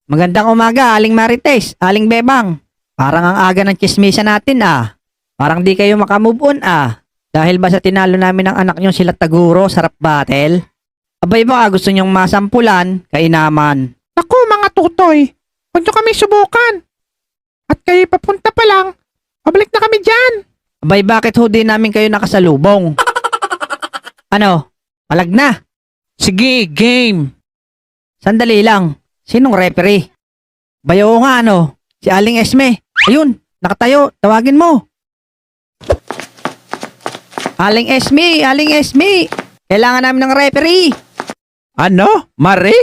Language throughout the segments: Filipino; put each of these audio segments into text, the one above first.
Magandang umaga, Aling Marites, Aling Bebang. Parang ang aga ng tsismisa natin ah. Parang di kayo makamove on ah. Dahil ba sa tinalo namin ng anak nyo sila Taguro sa rap battle? Abay baka gusto nyong masampulan, kainaman. Naku mga tutoy, huwag nyo kami subukan. At kayo papunta pa lang, pabalik na kami dyan. Abay bakit ho di namin kayo nakasalubong? Ano? Palag na? Sige, game. Sandali lang. Sinong referee? Bayo nga ano? Si Aling Esme. Ayun, nakatayo. Tawagin mo. Aling Esme, Aling Esme. Kailangan namin ng referee. Ano? Mari?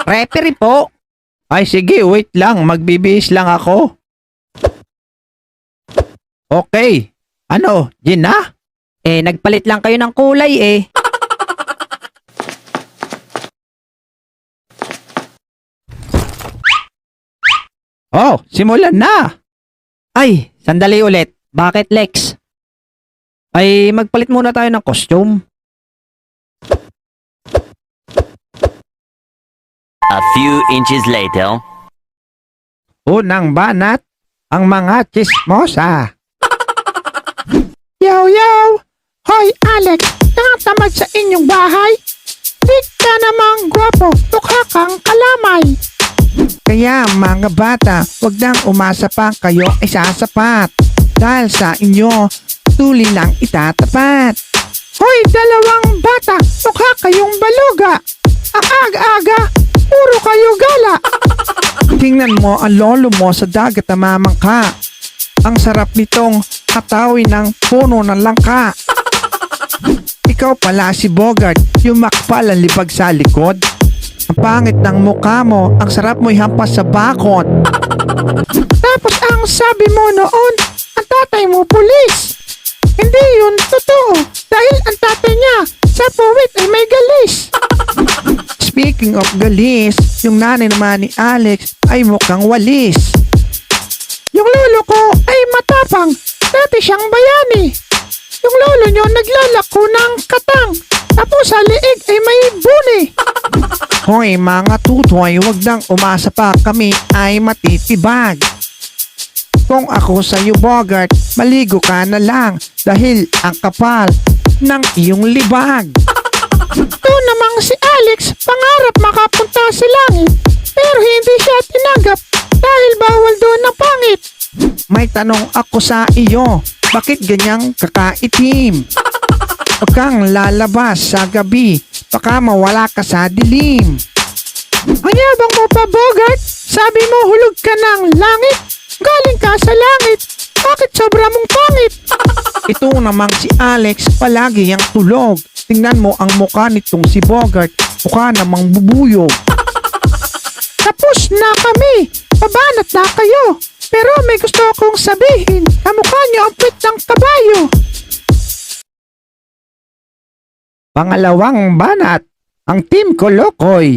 Referee po. Ay sige, wait lang. Magbibihis lang ako. Okay. Ano? Gin na? Nagpalit lang kayo ng kulay eh. Oh, simulan na. Ay, sandali ulit. Bakit Lex? Ay, magpalit muna tayo ng costume. A few inches later. Unang banat, ang mga chismosa. Yo, yo! Hoy, Alex! Nakatamad sa inyong bahay? Di ka namang gwapo, mukha kang kalamay. Kaya mga bata, wag nang umasa pa kayo ay sasapat. Dahil sa inyo, tuli lang itatapat. Hoy, dalawang bata, mukha kayong baluga. Ang aga-aga, puro kayo gala. Tingnan mo ang lolo mo sa dagat na mamangka. Ang sarap nitong katawin ng puno ng langka. Ikaw pala si Bogart, yung makpal ang libag sa likod. Ang pangit ng mukha mo, ang sarap mo'y hampas sa bakod. Tapos ang sabi mo noon, ang tatay mo pulis. Hindi yun totoo, dahil ang tatay niya sa puwit ay may galis. Speaking of galis, yung nanay naman ni Alex ay mukhang walis. Yung lolo ko ay matapang, dati siyang bayani. Yung lolo nyo naglalako ng katang, tapos sa liig ay may buni. Hoy mga tutoy, wag nang umasa pa kami ay matitibag. Kung ako sa'yo Bogart, maligo ka na lang dahil ang kapal ng iyong libag. Ito namang si Alex, pangarap makapunta sa langit, pero hindi siya tinanggap dahil bawal doon ang pangit. May tanong ako sa iyo, bakit ganyang kakaitim? Huwag kang lalabas sa gabi, baka mawala ka sa dilim. Ang yabang mo pa Bogart, sabi mo hulog ka ng langit, galing ka sa langit, bakit sobra mong pangit? Ito namang si Alex, palagi yang tulog. Tingnan mo ang mukha nitong si Bogart, mukha namang bubuyog. Tapos na kami, pabanat na kayo. Pero may gusto akong sabihin, kamukha niyo ang puwit ng kabayo. Pangalawang banat, ang Team Kolokoy.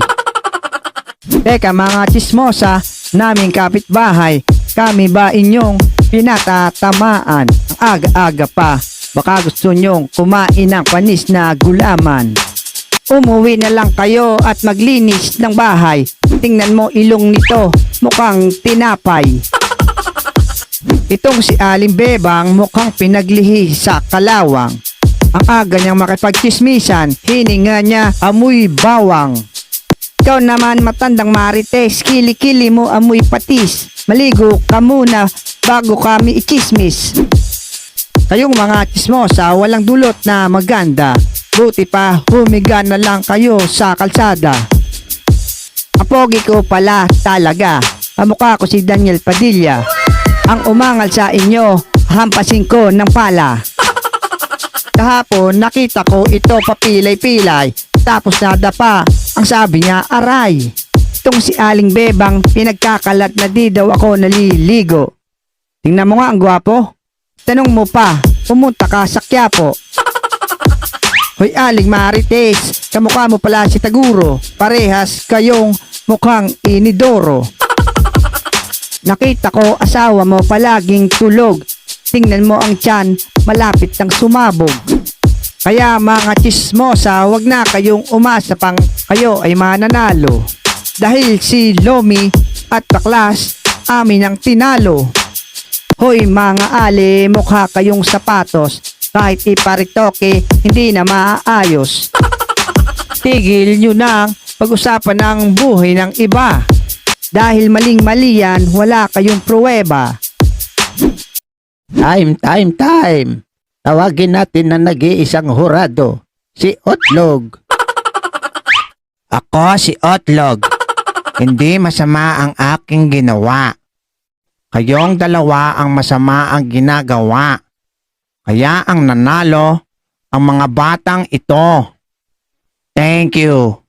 Teka mga chismosa, naming kapitbahay, kami ba inyong pinatatamaan? Ang aga-aga pa, baka gusto nyong kumain ng panis na gulaman. Umuwi na lang kayo at maglinis ng bahay. Tingnan mo ilong nito, mukhang tinapay. Itong si Aling Bebang mukhang pinaglihi sa kalawang. Ang aga niyang makipagchismisan, hininga niya amoy bawang. Ikaw naman matandang Marites, kili-kili mo amoy patis. Maligo ka muna bago kami ichismis. Kayong mga chismosa walang dulot na maganda. Buti pa humiga na lang kayo sa kalsada. Apogi ko pala talaga. Kamukha ko si Daniel Padilla. Ang umangal sa inyo, hampasin ko ng pala. Kahapon nakita ko ito papilay-pilay, tapos nadapa, ang sabi niya aray. Itong si Aling Bebang, pinagkakalat na di daw ako naliligo. Tingnan mo nga ang gwapo. Tanong mo pa, pumunta ka sa Quiapo. Hoy Aling Marites, kamukha mo pala si Taguro. Parehas kayong mukhang inidoro. Nakita ko asawa mo palaging tulog. Tingnan mo ang tiyan, malapit ng sumabog. Kaya mga chismosa, wag na kayong umasa pang kayo ay mananalo. dahil si Lomi at Baklas amin ang tinalo. Hoy mga ali, mukha kayong sapatos, kahit iparitoke hindi na maaayos. Tigil nyo nang pag-usapan ng buhay ng iba. Dahil maling-mali yan, wala kayong pruweba. Time. Tawagin natin na nag-iisang hurado, si Otlog. Ako si Otlog. Hindi masama ang aking ginawa. Kayong dalawa ang masama ang ginagawa. Kaya ang nanalo ang mga batang ito. Thank you.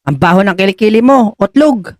Ang baho ng kilikili mo, Otlog.